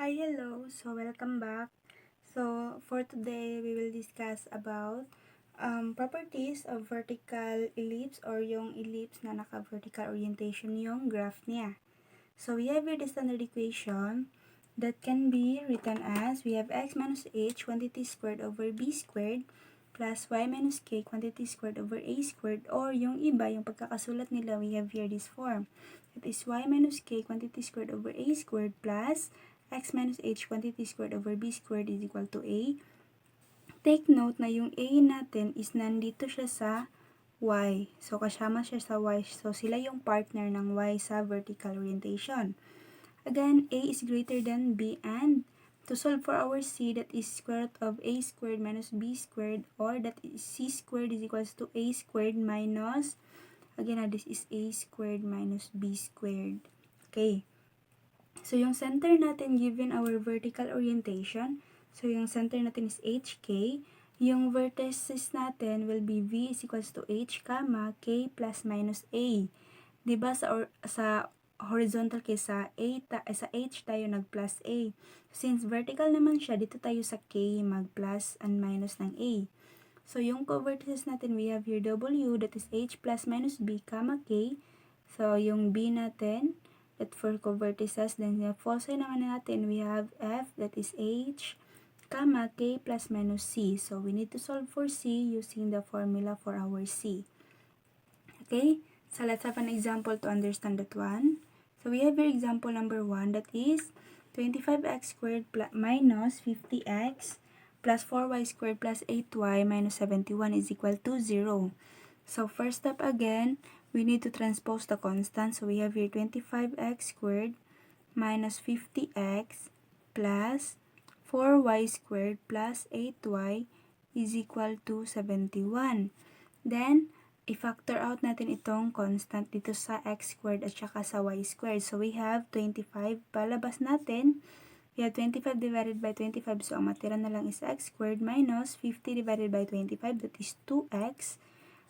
Hi, hello. So, welcome back. So, for today, we will discuss about properties of vertical ellipse or yung ellipse na naka-vertical orientation yung graph niya. So, we have here the standard equation that can be written as we have x minus h quantity squared over b squared plus y minus k quantity squared over a squared, or yung iba, yung pagkakasulat nila, we have here this form. It is y minus k quantity squared over a squared plus x minus h quantity squared over b squared is equal to a. Take note na yung a natin is nandito siya sa y. So, kasama siya sa y. So, sila yung partner ng y sa vertical orientation. Again, a is greater than b, and to solve for our c, that is square root of a squared minus b squared, or that is c squared is equals to a squared minus, again, this is a squared minus b squared. Okay. So, yung center natin given our vertical orientation, so yung center natin is HK, yung vertices natin will be V is equals to H, K plus minus A. Diba sa horizontal case, sa H tayo nag-plus A. Since vertical naman siya, dito tayo sa K mag-plus and minus ng A. So, yung co-vertices natin, we have here W, that is H plus minus B, K. So, yung B natin, that for co-vertices, then yung foci naman natin, we have F, that is H, K plus minus C. So, we need to solve for C using the formula for our C. Okay? So, let's have an example to understand that one. So, we have here example number 1, that is 25x squared minus 50x plus 4y squared plus 8y minus 71 is equal to 0. So, first step again, we need to transpose the constant. So, we have here 25x squared minus 50x plus 4y squared plus 8y is equal to 71. Then, i-factor out natin itong constant dito sa x squared at saka sa y squared. So, we have 25. Palabas natin, we have 25 divided by 25. So, ang matira na lang is x squared minus 50 divided by 25. That is 2x.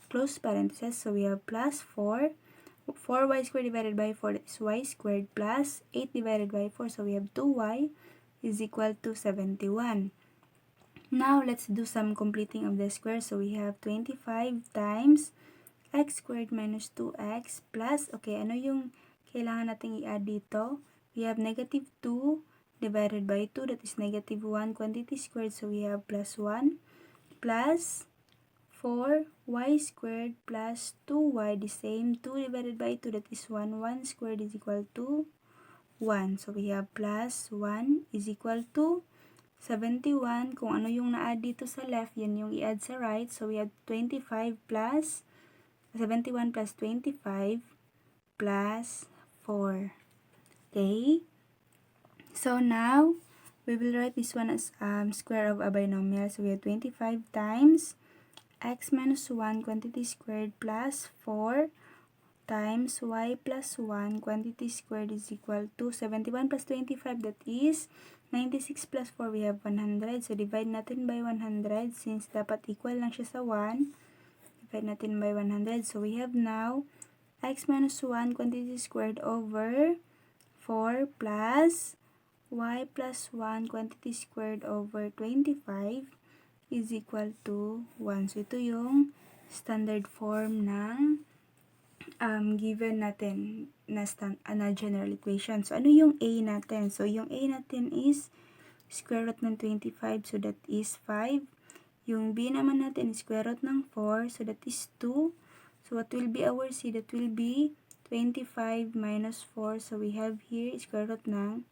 Close parenthesis, so we have plus 4y squared divided by 4, that is y squared, plus 8 divided by 4, so we have 2y is equal to 71. Now, let's do some completing of the square. So, we have 25 times x squared minus 2x plus, okay, ano yung kailangan nating i-add dito? We have negative 2 divided by 2, that is negative 1 quantity squared, so we have plus 1 plus 4y squared plus 2y, the same, 2 divided by 2, that is 1, 1 squared is equal to 1. So, we have plus 1 is equal to 71. Kung ano yung na-add dito sa left, yan yung i-add sa right. So, we have 25 plus 71 plus 25 plus 4. Okay? So, now, we will write this one as square of a binomial. So, we have 25 times x minus 1 quantity squared plus 4 times y plus 1 quantity squared is equal to 71 plus 25, that is 96 plus 4, we have 100. So, divide natin by 100 since dapat equal lang siya sa 1. Divide natin by 100. So, we have now x minus 1 quantity squared over 4 plus y plus 1 quantity squared over 25 is equal to 1. So, ito yung standard form ng given natin na general equation. So, ano yung a natin? So, yung a natin is square root ng 25. So, that is 5. Yung b naman natin is square root ng 4. So, that is 2. So, what will be our c? That will be 25 minus 4. So, we have here square root ng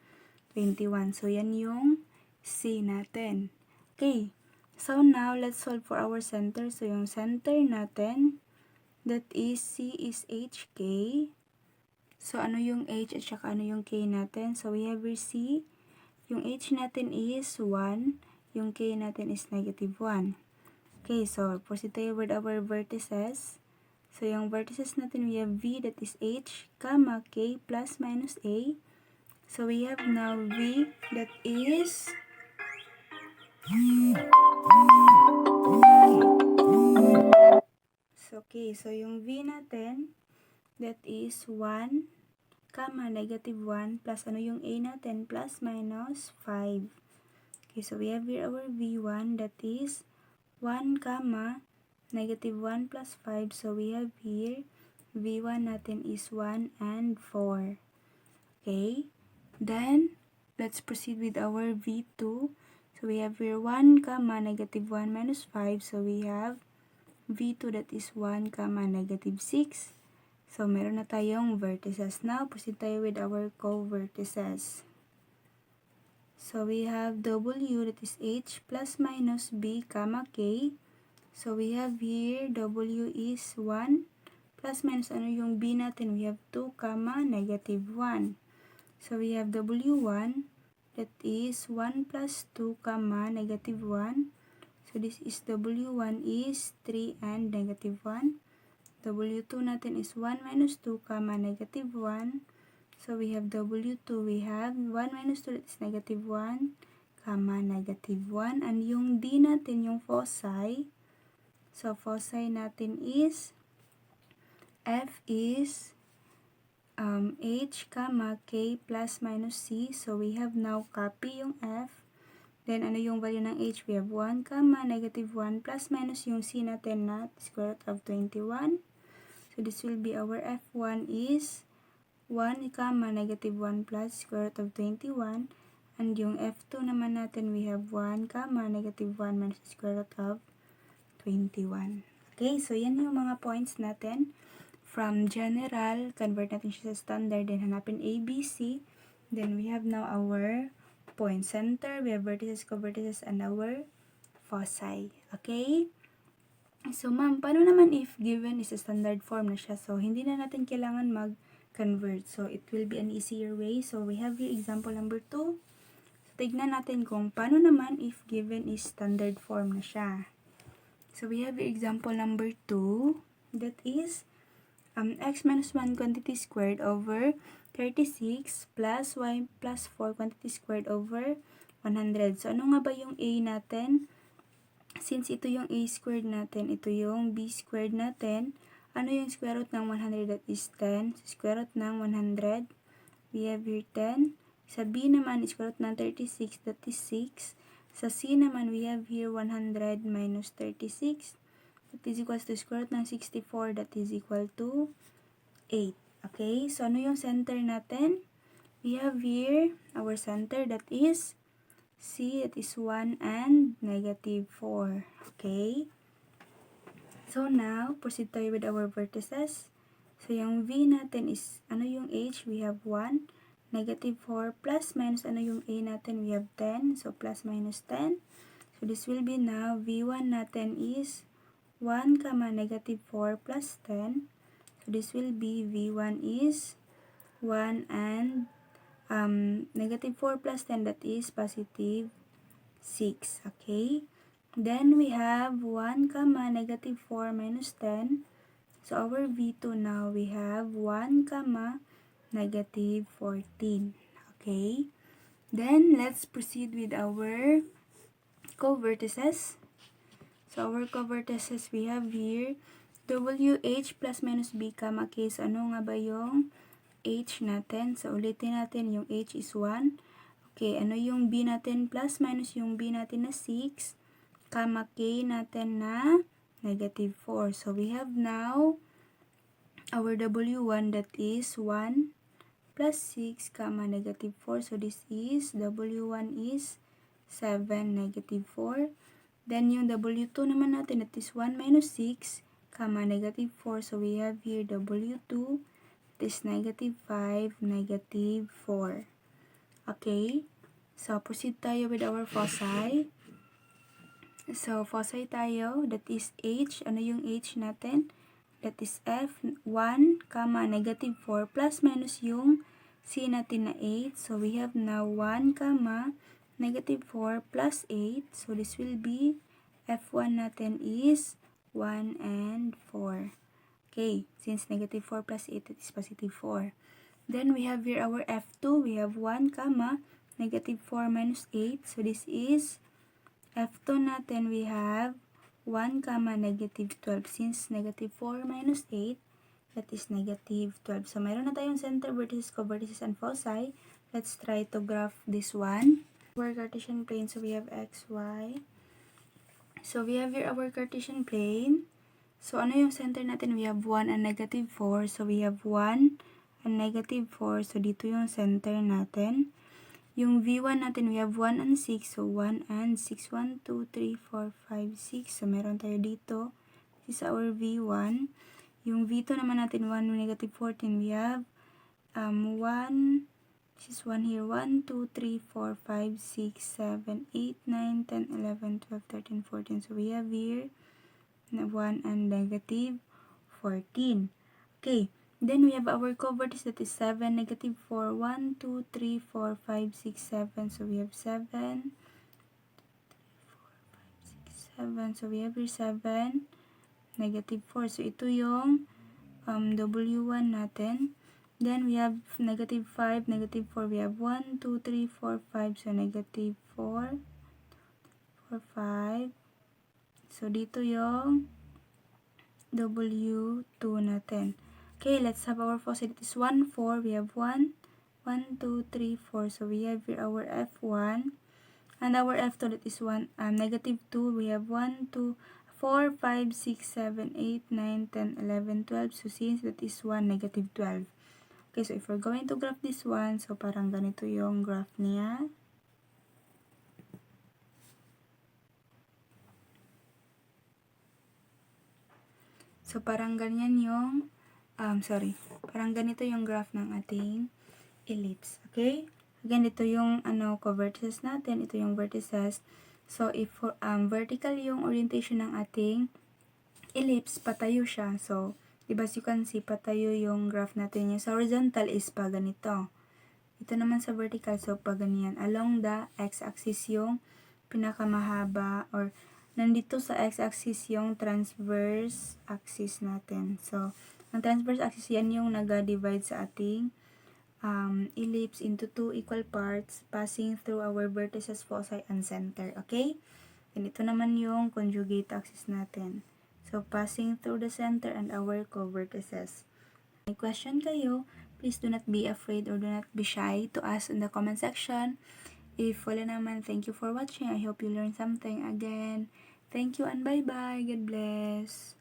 21. So, yan yung c natin. Okay. So, now, let's solve for our center. So, yung center natin, that is C is HK. So, ano yung H at saka ano yung K natin? So, we have here C. Yung H natin is 1. Yung K natin is negative 1. Okay, so, proceed tayo with our vertices. So, yung vertices natin, we have V, that is H, K plus minus A. So, we have now V, that is okay, so yung V natin, that is 1, comma, negative 1, plus ano yung a natin, plus minus 5. Okay, so we have here our v1, that is 1, comma, negative 1 plus 5. So we have here, v1 natin is 1 and 4. Okay, then, let's proceed with our v2. So we have here 1, comma, negative 1 minus 5. So we have v2 that is 1, comma, negative 6. So meron na tayong vertices. Now, proceed tayo with our co-vertices. So we have w that is h plus minus b, comma, k. So we have here w is 1 plus minus ano yung b natin? We have 2, comma, negative 1. So we have w1 that is 1 plus 2, comma, negative 1. So this is w1 is 3 and negative 1. w2 natin is 1 minus 2, comma, negative 1. So we have w2, we have 1 minus 2 that is negative 1, comma, negative 1. And yung d natin, yung foci, so foci natin is f is h, comma, k plus minus c. So we have now copy yung f. Then, ano yung value ng h? We have 1, comma, negative 1 plus minus yung c natin na square root of 21. So this will be our f1 is 1, comma, negative 1 plus square root of 21. And yung f2 naman natin, we have 1, comma, negative 1 minus square root of 21. Okay, so yan yung mga points natin. From general, convert natin siya sa standard, then hanapin A, B, C. Then we have now our point center, we have vertices, co-vertices, and our foci. Okay? So, ma'am, paano naman if given is a standard form na siya? So, hindi na natin kailangan mag-convert. So, it will be an easier way. So, we have here example number 2. So, tignan natin kung paano naman if given is standard form na siya. So, we have here example number 2. That is x minus 1 quantity squared over 36 plus y plus 4 quantity squared over 100. So, ano nga ba yung a natin? Since ito yung a squared natin, ito yung b squared natin, ano yung square root ng 100? That is 10. So, square root ng 100, we have here 10. Sa b naman, square root ng 36, that is 6. Sa c naman, we have here 100 minus 36. That is equal to square root ng 64, that is equal to 8. Okay, so ano yung center natin? We have here our center, that is C, that is 1 and negative 4. Okay, so now, proceed tayo with our vertices. So yung V natin is, ano yung H? We have 1, negative 4, plus minus, ano yung A natin? We have 10, so plus minus 10. So this will be now, V1 natin is 1, comma, negative 4 plus 10. So this will be V1 is 1 and negative 4 plus 10, that is positive 6. Okay. Then we have 1, comma, negative 4 minus 10. So our V2 now, we have 1, comma, negative 14. Okay. Then let's proceed with our co-vertices. So our co-vertices, we have here WH plus minus B, comma, K. So, ano nga ba yung H natin? So, ulitin natin, yung H is 1. Okay, ano yung B natin? Plus minus yung B natin na 6, comma, K natin na negative 4. So, we have now our W1 that is 1 plus 6, comma, negative 4. So, this is, W1 is 7, negative 4. Then, yung W2 naman natin, that is 1 minus 6, comma, negative 4. So, we have here W2, that is negative 5, negative 4. Okay? So, proceed tayo with our foci. So, foci tayo, that is H. Ano yung H natin? That is F1, comma, negative 4, plus minus yung C natin na 8. So, we have now 1, comma, negative 4 plus 8. So, this will be F1 natin is 1 and 4. Okay, since negative 4 plus 8, it is positive 4. Then, we have here our F2. We have 1, comma, negative 4 minus 8. So, this is F2 natin, we have 1, comma, negative 12. Since negative 4 minus 8, that is negative 12. So, mayroon na tayong center, vertices, co-vertices, and foci. Let's try to graph this one. Our Cartesian plane, so we have x, y. So, we have here our Cartesian plane. So, ano yung center natin? We have 1 and negative 4. So, we have 1 and negative 4. So, dito yung center natin. Yung V1 natin, we have 1 and 6. So, 1 and 6. 1, 2, 3, 4, 5, 6. So, meron tayo dito. This is our V1. Yung V2 naman natin, 1, negative 14. We have 1, this is 1 here. 1, 2, 3, 4, 5, 6, 7, 8, 9, 10, 11, 12, 13, 14. So, we have here 1 and negative 14. Okay. Then, we have our co-vertex that is 7, negative 4, 1, 2, 3, 4, 5, 6, 7. So, we have 7, 7. So, we have here 7, negative 4. So, ito yung W1 natin. Then, we have negative 5, negative 4. We have 1, 2, 3, 4, 5. So, negative 4, 4, 5. So, dito yung W2 natin. Okay, let's have our foci. It is 1, 4. We have 1, 1, 2, 3, 4. So, we have here our F1. And our F2, that is 1, negative 2. We have 1, 2, 4, 5, 6, 7, 8, 9, 10, 11, 12. So, since that is 1, negative 12. Okay, so if we're going to graph this one, so parang ganito yung graph niya. So, parang ganyan yung, parang ganito yung graph ng ating ellipse. Okay? Again, ito yung, co-vertices natin. Ito yung vertices. So, if vertical yung orientation ng ating ellipse, patayo siya. So, diba, as you can see, patayo yung graph natin. Yung sa horizontal is pa ganito. Ito naman sa vertical, so pa ganyan. Along the x-axis yung pinakamahaba, or nandito sa x-axis yung transverse axis natin. So, ang transverse axis yan yung nag-divide sa ating ellipse into two equal parts passing through our vertices, foci, and center. Okay? And ito naman yung conjugate axis natin. So, passing through the center and our co-vertices. May question kayo, please do not be afraid or do not be shy to ask in the comment section. If wala naman, thank you for watching. I hope you learned something again. Thank you and bye-bye. God bless.